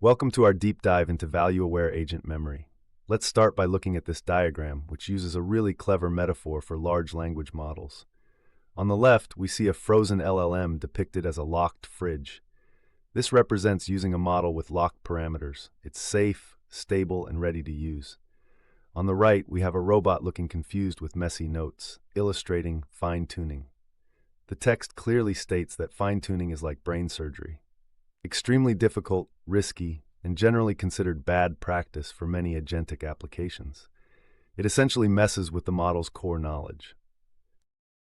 Welcome to our deep dive into value-aware agent memory. Let's start by looking at this diagram, which uses a really clever metaphor for large language models. On the left, we see a frozen LLM depicted as a locked fridge. This represents using a model with locked parameters. It's safe, stable, and ready to use. On the right, we have a robot looking confused with messy notes, illustrating fine-tuning. The text clearly states that fine-tuning is like brain surgery. Extremely difficult, risky, and generally considered bad practice for many agentic applications. It essentially messes with the model's core knowledge.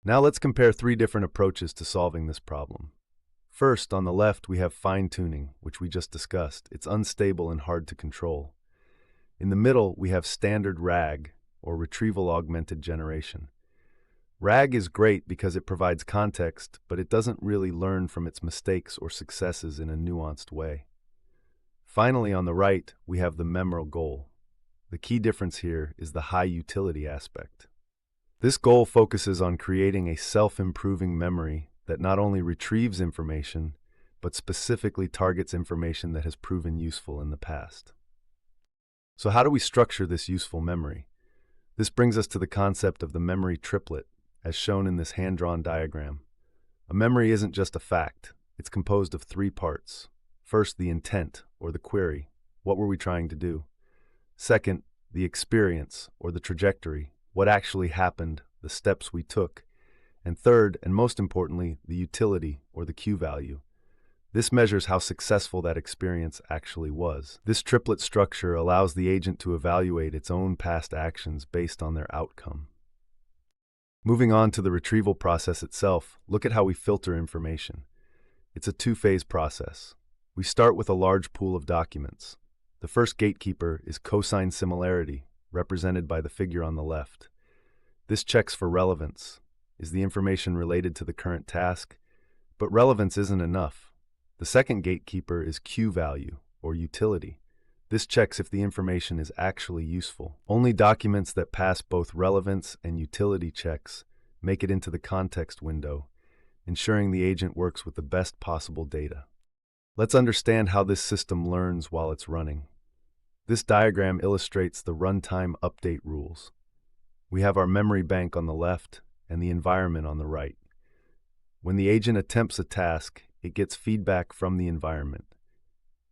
Now let's compare three different approaches to solving this problem. First, on the left, we have fine-tuning, which we just discussed. It's unstable and hard to control. In the middle, we have standard RAG, or Retrieval Augmented Generation. RAG is great because it provides context, but it doesn't really learn from its mistakes or successes in a nuanced way. Finally, on the right, we have the MemRL goal. The key difference here is the high utility aspect. This goal focuses on creating a self-improving memory that not only retrieves information, but specifically targets information that has proven useful in the past. So how do we structure this useful memory? This brings us to the concept of the memory triplet, as shown in this hand-drawn diagram. A memory isn't just a fact. It's composed of three parts. First, the intent, or the query. What were we trying to do? Second, the experience, or the trajectory. What actually happened, the steps we took. And third, and most importantly, the utility, or the Q value. This measures how successful that experience actually was. This triplet structure allows the agent to evaluate its own past actions based on their outcome. Moving on to the retrieval process itself, look at how we filter information. It's a two-phase process. We start with a large pool of documents. The first gatekeeper is cosine similarity, represented by the figure on the left. This checks for relevance. Is the information related to the current task? But relevance isn't enough. The second gatekeeper is Q value, or utility. This checks if the information is actually useful. Only documents that pass both relevance and utility checks make it into the context window, ensuring the agent works with the best possible data. Let's understand how this system learns while it's running. This diagram illustrates the runtime update rules. We have our memory bank on the left and the environment on the right. When the agent attempts a task, it gets feedback from the environment.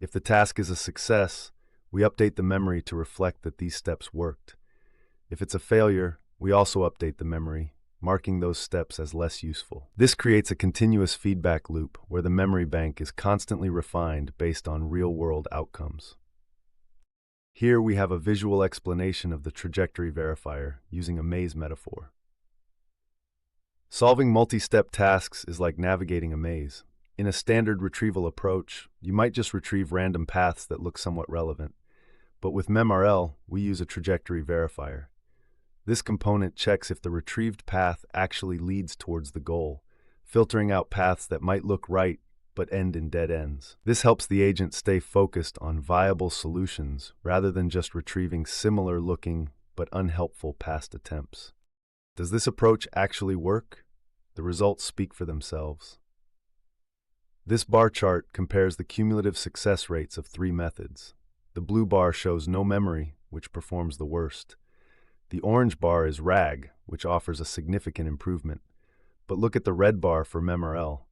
If the task is a success, we update the memory to reflect that these steps worked. If it's a failure, we also update the memory, marking those steps as less useful. This creates a continuous feedback loop where the memory bank is constantly refined based on real-world outcomes. Here we have a visual explanation of the trajectory verifier using a maze metaphor. Solving multi-step tasks is like navigating a maze. In a standard retrieval approach, you might just retrieve random paths that look somewhat relevant. But with MemRL, we use a trajectory verifier. This component checks if the retrieved path actually leads towards the goal, filtering out paths that might look right but end in dead ends. This helps the agent stay focused on viable solutions rather than just retrieving similar-looking but unhelpful past attempts. Does this approach actually work? The results speak for themselves. This bar chart compares the cumulative success rates of three methods. The blue bar shows no memory, which performs the worst. The orange bar is RAG, which offers a significant improvement. But look at the red bar for MemRL.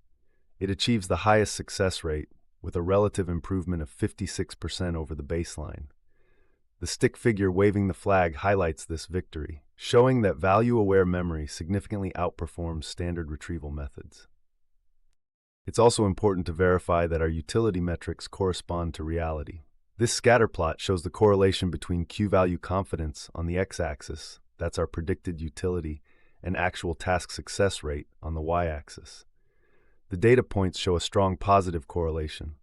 It achieves the highest success rate, with a relative improvement of 56% over the baseline. The stick figure waving the flag highlights this victory, showing that value-aware memory significantly outperforms standard retrieval methods. It's also important to verify that our utility metrics correspond to reality. This scatter plot shows the correlation between Q-value confidence on the x-axis, that's our predicted utility, and actual task success rate on the y-axis. The data points show a strong positive correlation.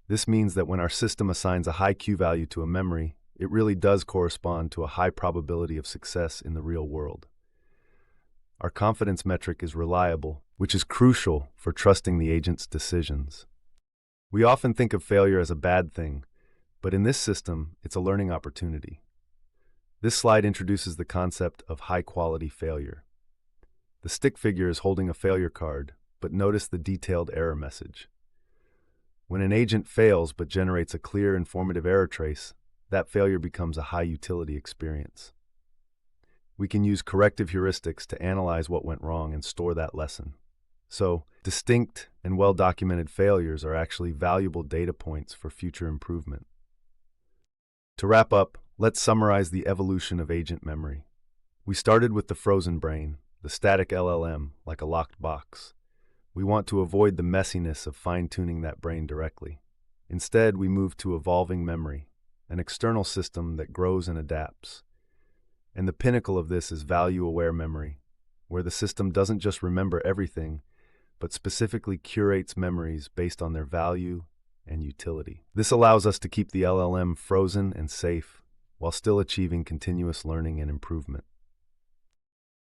This means that when our system assigns a high Q-value to a memory, it really does correspond to a high probability of success in the real world. Our confidence metric is reliable, which is crucial for trusting the agent's decisions. We often think of failure as a bad thing, but in this system, it's a learning opportunity. This slide introduces the concept of high-quality failure. The stick figure is holding a failure card, but notice the detailed error message. When an agent fails but generates a clear, informative error trace, that failure becomes a high-utility experience. We can use corrective heuristics to analyze what went wrong and store that lesson. So, distinct and well-documented failures are actually valuable data points for future improvement. To wrap up, let's summarize the evolution of agent memory. We started with the frozen brain, the static LLM, like a locked box. We want to avoid the messiness of fine-tuning that brain directly. Instead, we moved to evolving memory, an external system that grows and adapts. And the pinnacle of this is value-aware memory, where the system doesn't just remember everything, but specifically curates memories based on their value and utility. This allows us to keep the LLM frozen and safe, while still achieving continuous learning and improvement.